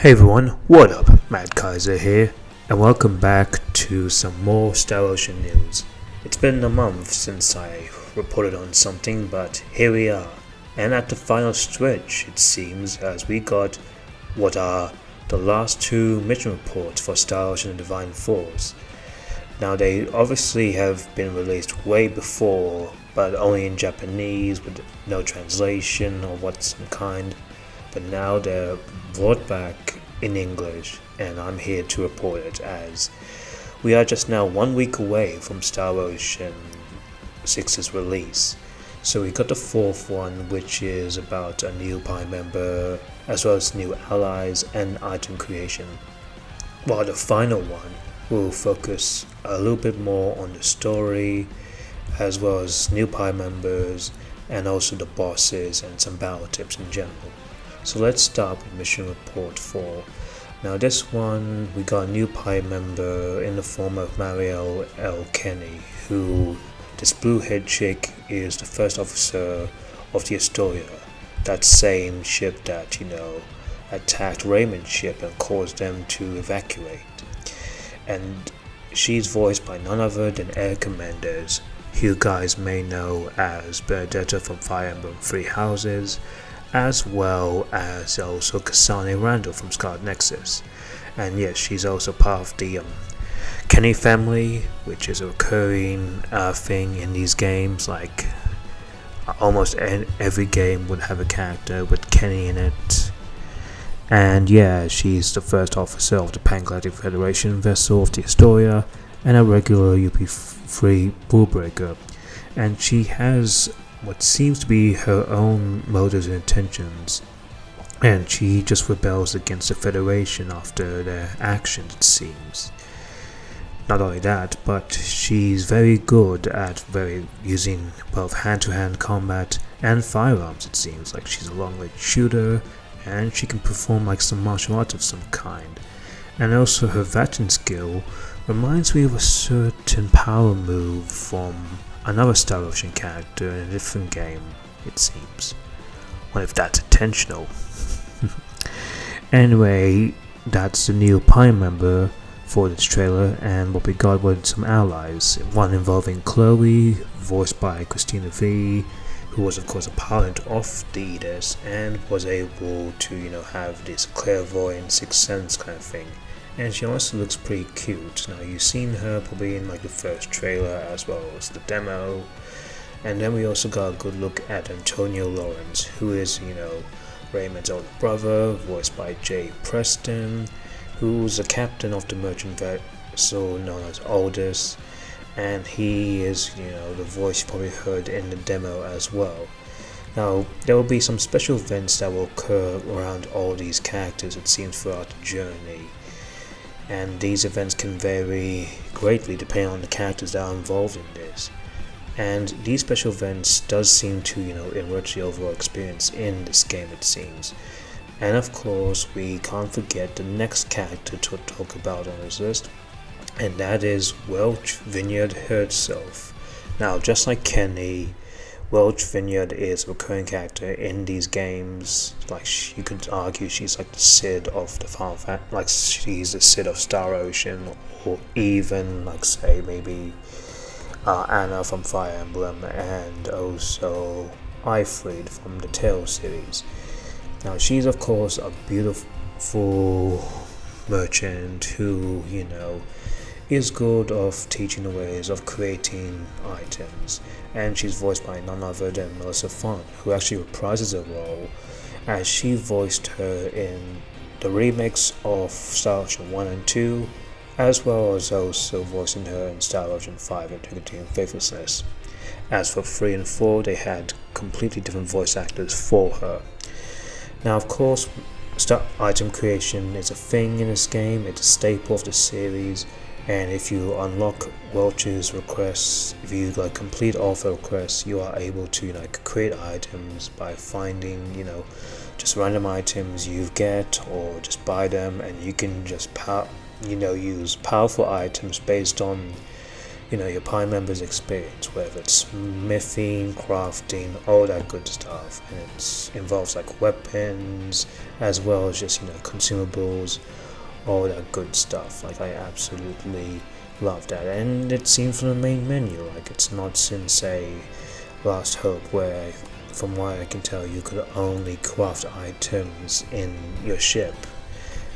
Hey everyone, what up? Matt Kaiser here, and welcome back to some more Star Ocean news. It's been a month since I reported on something, but here we are, and at the final stretch, it seems, as we got what are the last two mission reports for Star Ocean and Divine Force. Now, they obviously have been released way before, but only in Japanese with no translation or what some kind. But now they're brought back in English, and I'm here to report it as we are just now 1 week away from Star Ocean 6's release. So we got the fourth one, which is about a new Pi member, as well as new allies and item creation. While the final one will focus a little bit more on the story, as well as new Pi members, and also the bosses and some battle tips in general. So let's start with Mission Report 4. Now this one, we got a new Pi member in the form of Marielle L. Kenny, who, this blue-haired chick, is the first officer of the Astoria, that same ship that, attacked Raymond's ship and caused them to evacuate. And she's voiced by none other than Erica Mendez, who you guys may know as Benedetta from Fire Emblem Three Houses, as well as also Kasane Randall from Scarlet Nexus. And yes, she's also part of the Kenny family, which is a recurring thing in these games. Like almost every game would have a character with Kenny in it. And yeah, she's the first officer of the Pan-Galactic Federation vessel of the Astoria and a regular UP3 rulebreaker. And she has what seems to be her own motives and intentions, and she just rebels against the Federation after their actions, it seems. Not only that, but she's very good at using both hand-to-hand combat and firearms, it seems. Like she's a long-range shooter, and she can perform like some martial arts of some kind. And also her Vatin skill reminds me of a certain power move from another Star Ocean character in a different game, it seems. Well, if that's intentional. Anyway, that's the new Pi member for this trailer, and what we got was some allies. One involving Chloe, voiced by Christina V, who was of course a pilot of the Edis and was able to, have this clairvoyant sixth sense kind of thing. And she also looks pretty cute. Now you've seen her probably in like the first trailer as well as the demo. And then we also got a good look at Antonio Lawrence, who is, Raymond's older brother, voiced by Jay Preston, who's the captain of the merchant vessel known as Aldous. And he is, the voice you probably heard in the demo as well. Now, there will be some special events that will occur around all these characters, it seems, throughout the journey. And these events can vary greatly depending on the characters that are involved in this. And these special events does seem to, enrich the overall experience in this game, it seems. And of course, we can't forget the next character to talk about on this list, and that is Welch Vineyard herself. Now, just like Kenny, Welch Vineyard is a recurring character in these games. Like, you could argue she's like the Sid of the Final Fantasy, like she's the Sid of Star Ocean, or even like say maybe Anna from Fire Emblem, and also Ifrid from the Tales series. Now, she's of course a beautiful merchant who, is good of teaching the ways of creating items, and she's voiced by none other than Melissa Font, who actually reprises her role as she voiced her in the remakes of Star Ocean 1 and 2, as well as also voicing her in Star Ocean 5 Integrity and Faithlessness. As for 3 and 4, they had completely different voice actors for her. Now, of course, item creation is a thing in this game, it's a staple of the series. And if you unlock Welch's requests, if you complete all the requests, you are able to create items by finding just random items you get, or just buy them, and you can just use powerful items based on your Pi members experience, whether it's smithing, crafting, all that good stuff, and it involves like weapons as well as just consumables, all that good stuff. Like I absolutely love that, and it seems from the main menu, like it's not since a Last Hope where, from what I can tell, you could only craft items in your ship.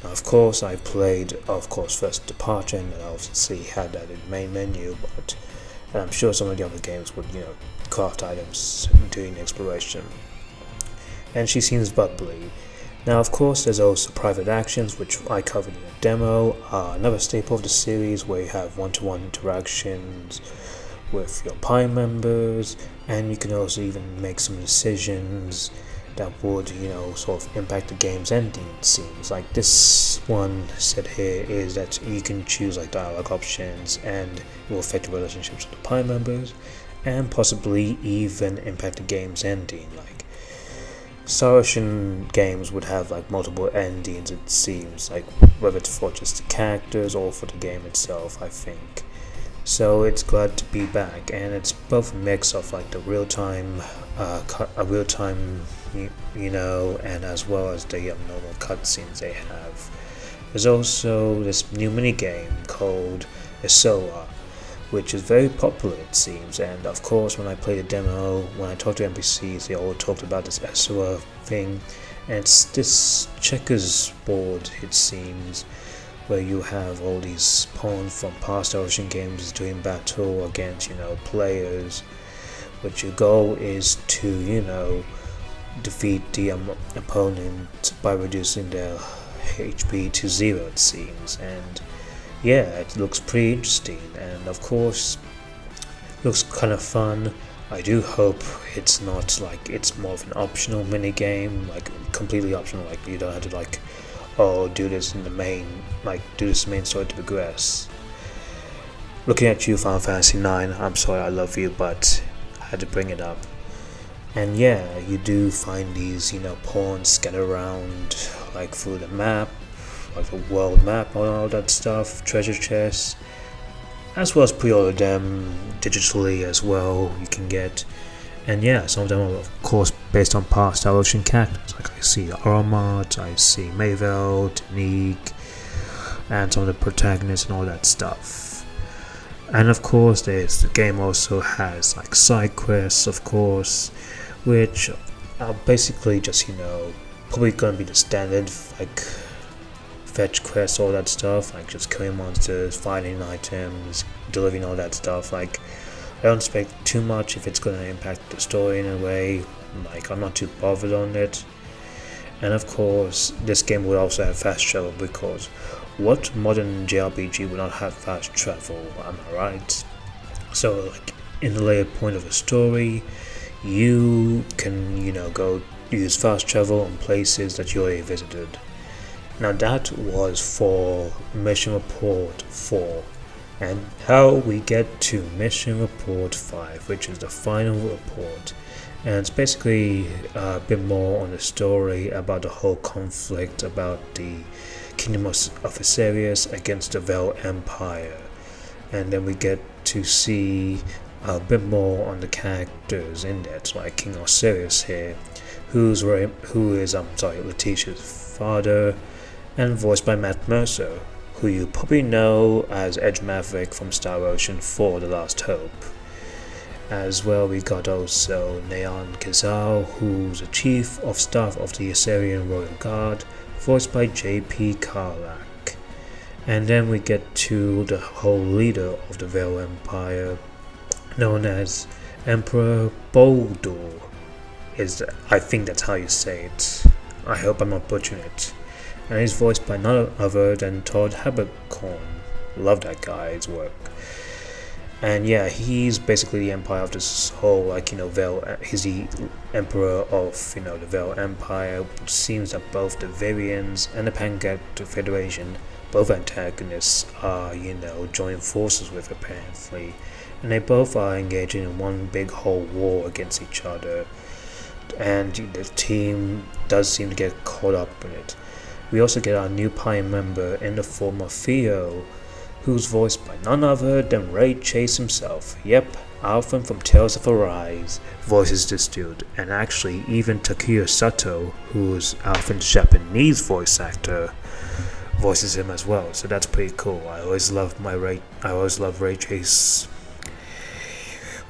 Now, of course, I played, first Departure, and I obviously had that in the main menu, but and I'm sure some of the other games would, craft items during exploration. And she seems bubbly. Now, of course, there's also private actions, which I covered in a demo, another staple of the series where you have one-to-one interactions with your Pi members, and you can also even make some decisions that would, sort of impact the game's ending. It seems like this one said here is that you can choose like dialogue options, and it will affect the relationships with the Pi members, and possibly even impact the game's ending. Like Star Ocean games would have like multiple endings, it seems, like whether it's for just the characters or for the game itself, I think. So it's glad to be back, and it's both a mix of like the real-time, and as well as the normal cutscenes they have. There's also this new mini game called Isoa, which is very popular it seems, and of course when I played the demo, when I talked to NPCs, they all talked about this Isoa thing, and it's this checkers board it seems, where you have all these pawns from past Ocean games doing battle against, players, but your goal is to, defeat the opponent by reducing their HP to 0 it seems, and yeah, it looks pretty interesting, and of course, looks kind of fun. I do hope it's not like it's more of an optional mini game, like completely optional, like you don't have to like do this in the main, do this main story to progress. Looking at you, Final Fantasy 9, I'm sorry, I love you, but I had to bring it up. And yeah, you do find these, pawns scattered around, like through the map, like the world map and all that stuff, treasure chests, as well as pre-order them digitally as well, you can get. And yeah, some of them are of course based on past Star Ocean characters, like I see Aramat, I see Mayvel, Tanique, and some of the protagonists and all that stuff. And of course the game also has like side quests, of course, which are basically just, probably gonna be the standard, like fetch quests, all that stuff, like just killing monsters, finding items, delivering all that stuff. Like I don't expect too much if it's gonna impact the story in a way, like I'm not too bothered on it. And of course this game will also have fast travel, because what modern JRPG would not have fast travel, am I right? So like in the later point of a story, you can, go use fast travel on places that you already visited. Now that was for Mission Report 4, and how we get to Mission Report 5, which is the final report, and it's basically a bit more on the story about the whole conflict about the Kingdom of Osiris against the Veil Empire, and then we get to see a bit more on the characters in that, like King Osiris here, who is Letitia's father, and voiced by Matt Mercer, who you probably know as Edge Maverick from Star Ocean 4 The Last Hope. As well, we got also Neon Kazal, who's the Chief of Staff of the Assyrian Royal Guard, voiced by J.P. Karlak. And then we get to the whole leader of the Veil Empire, known as Emperor Boldur. I think that's how you say it. I hope I'm not butchering it. And he's voiced by none other than Todd Haberkorn. Love that guy's work. And yeah, he's basically the empire of this whole, Veil. He's the emperor of, the Veil Empire. It seems that both the Varians and the Pangalactic Federation, both antagonists, are, joining forces with, apparently. And they both are engaging in one big whole war against each other. And the team does seem to get caught up in it. We also get our new Pi member in the form of Theo, who's voiced by none other than Ray Chase himself. Yep, Alvin from Tales of Arise voices this dude, and actually even Takuya Sato, who's Alvin's Japanese voice actor, voices him as well. So that's pretty cool. I always love Ray Chase.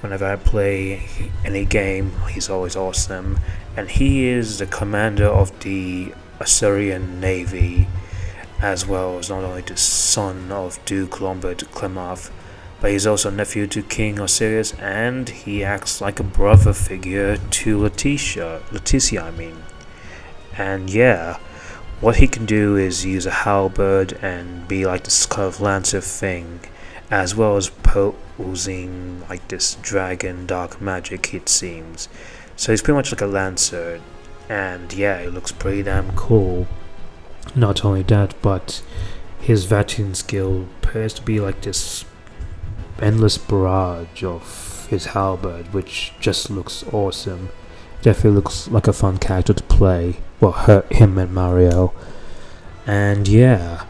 Whenever I play any game, he's always awesome, and he is the commander of the Assyrian Navy, as well as not only the son of Duke Lombard Clemov, but he's also nephew to King Osiris, and he acts like a brother figure to Leticia. And yeah, what he can do is use a halberd and be like this kind of lancer thing, as well as posing like this dragon dark magic, it seems. So he's pretty much like a lancer, and yeah, it looks pretty damn cool. Not only that, but his Vatian skill appears to be like this endless barrage of his halberd, which just looks awesome. Definitely looks like a fun character to play. Well, him and Mario. And yeah,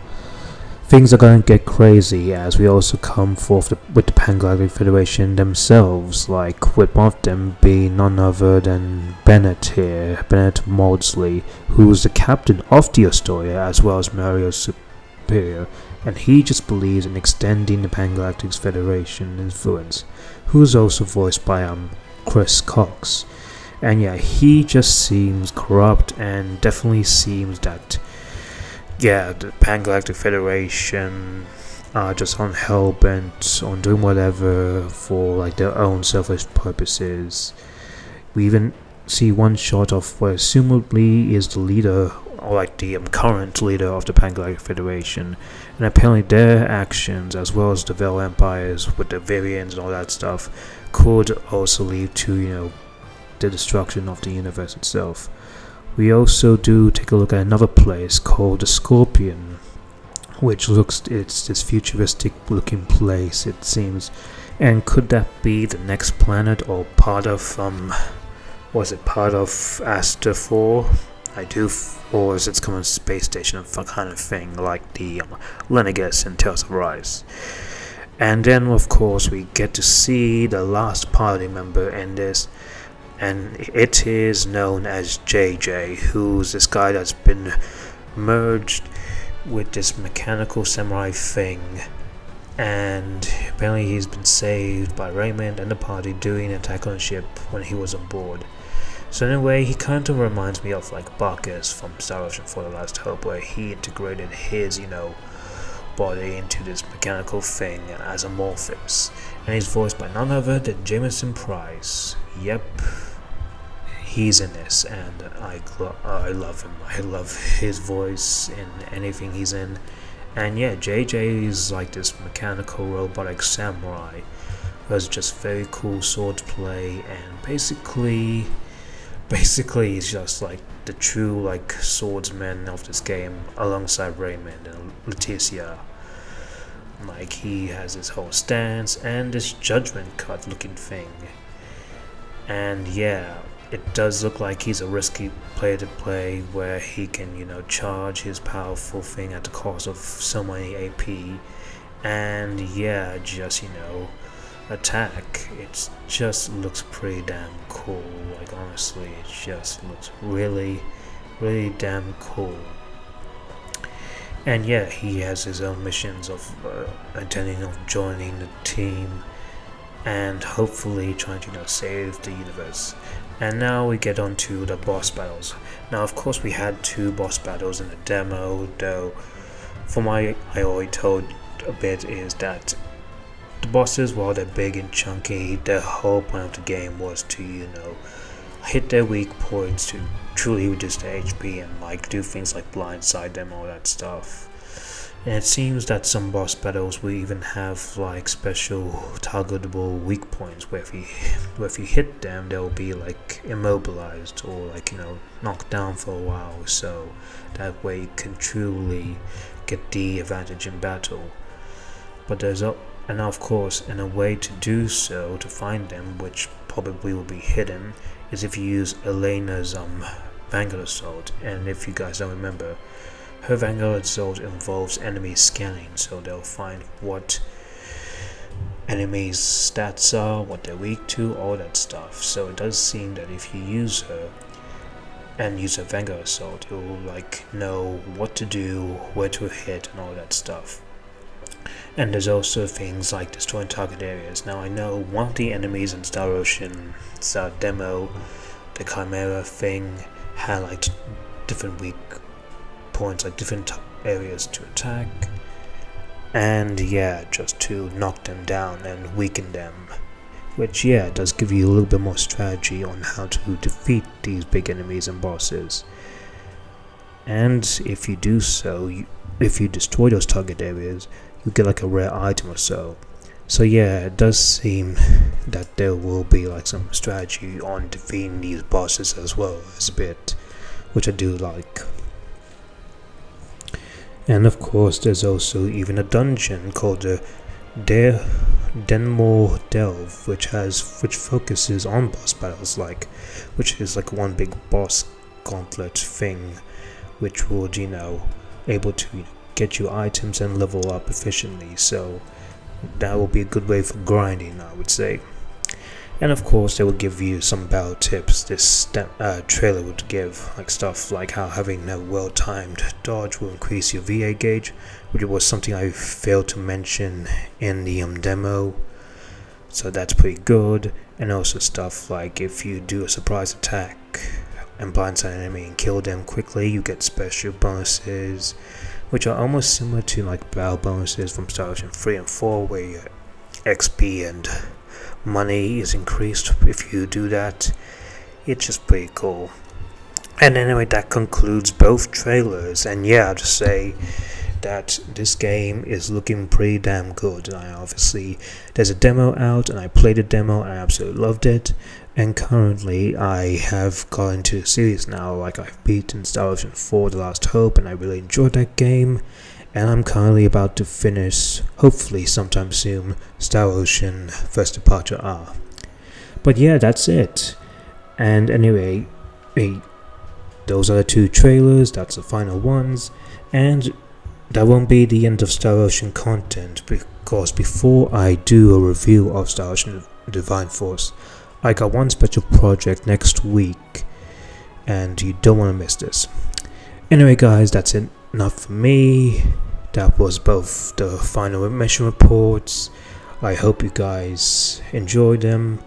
things are going to get crazy as we also come forth with the Pan-Galactic Federation themselves, like with one of them being none other than Bennett Maudsley, who's the captain of the Astoria as well as Mario's superior, and he just believes in extending the Pan-Galactic Federation influence, who's also voiced by Chris Cox. And yeah, he just seems corrupt, and definitely seems that the Pan-Galactic Federation are just on hell-bent on doing whatever for like their own selfish purposes. We even see one shot of what assumably is the leader, or like the current leader of the Pan-Galactic Federation, and apparently their actions, as well as the Veil Empires with the variants and all that stuff, could also lead to, the destruction of the universe itself. We also do take a look at another place called the Scorpion, which it's this futuristic looking place, it seems. And could that be the next planet, or part of part of Aster 4? Or is it common space station kind of thing, like the Lenegus and Tales of Rise? And then of course we get to see the last party member in this, and it is known as JJ, who's this guy that's been merged with this mechanical samurai thing, and apparently he's been saved by Raymond and the party during an attack on the ship when he was on board. So in a way, he kind of reminds me of like Bacchus from Star Ocean for the Last Hope, where he integrated his, body into this mechanical thing as Amorphous. And he's voiced by none other than Jameson Price. Yep, he's in this, and I love him. I love his voice in anything he's in. And yeah, JJ is like this mechanical robotic samurai who has just very cool swordplay, and basically he's just like the true swordsman of this game alongside Raymond and Leticia. Like, he has his whole stance and this judgment cut looking thing. And yeah, it does look like he's a risky player to play, where he can, charge his powerful thing at the cost of so many AP. And yeah, just, attack. It just looks pretty damn cool. Like, honestly, it just looks really, really damn cool. And yeah, he has his own missions of intending of joining the team and hopefully trying to save the universe. And now we get on to the boss battles. Now of course we had 2 boss battles in the demo, though from what I already told a bit is that the bosses, while they're big and chunky, their whole point of the game was to hit their weak points to truly reduce their HP and do things like blindside them, all that stuff. And it seems that some boss battles will even have special targetable weak points, where if you hit them, they'll be immobilized or knocked down for a while, so that way you can truly get the advantage in battle. But and of course, and a way to do so, to find them, which probably will be hidden, is if you use Elena's Vanguard Assault. And if you guys don't remember, her Vanguard Assault involves enemy scanning, so they'll find what enemies' stats are, what they're weak to, all that stuff. So it does seem that if you use her and use a Vanguard Assault, you'll know what to do, where to hit, and all that stuff. And there's also things like destroying target areas. Now I know one of the enemies in Star Ocean's demo, the Chimera thing, had different weak points, different areas to attack, and just to knock them down and weaken them, which does give you a little bit more strategy on how to defeat these big enemies and bosses. And if you do so, if you destroy those target areas, you get a rare item or so. So it does seem that there will be some strategy on defeating these bosses as well as a bit, which I do like. And of course there's also even a dungeon called the Denmore Delve, which focuses on boss battles, which is one big boss gauntlet thing, which would able to get you items and level up efficiently. So that will be a good way for grinding, I would say. And of course they will give you some battle tips. This trailer would give stuff like how having a well-timed dodge will increase your VA gauge, which was something I failed to mention in the demo, so that's pretty good. And also stuff like if you do a surprise attack and blindside an enemy and kill them quickly, you get special bonuses, which are almost similar to battle bonuses from Star Ocean 3 and 4, where your XP and money is increased if you do that. It's just pretty cool. And anyway, that concludes both trailers, and I'll just say that this game is looking pretty damn good. And there's a demo out, and I played the demo and I absolutely loved it. And currently I have gone into the series now. I've beaten Star Ocean 4 The Last Hope, and I really enjoyed that game. And I'm currently about to finish, hopefully sometime soon, Star Ocean First Departure R. But that's it. And anyway, those are the two trailers, that's the final ones. And that won't be the end of Star Ocean content, because before I do a review of Star Ocean Divine Force, I got one special project next week, and you don't want to miss this. Anyway guys, that's it. Enough for me. That was both the final mission reports. I hope you guys enjoyed them,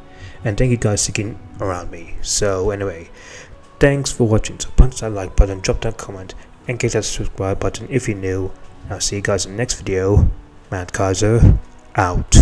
and thank you guys for sticking around me. So anyway, thanks for watching. So punch that like button, drop that comment, and click that subscribe button if you're new. I'll see you guys in the next video. Mad Kaiser out.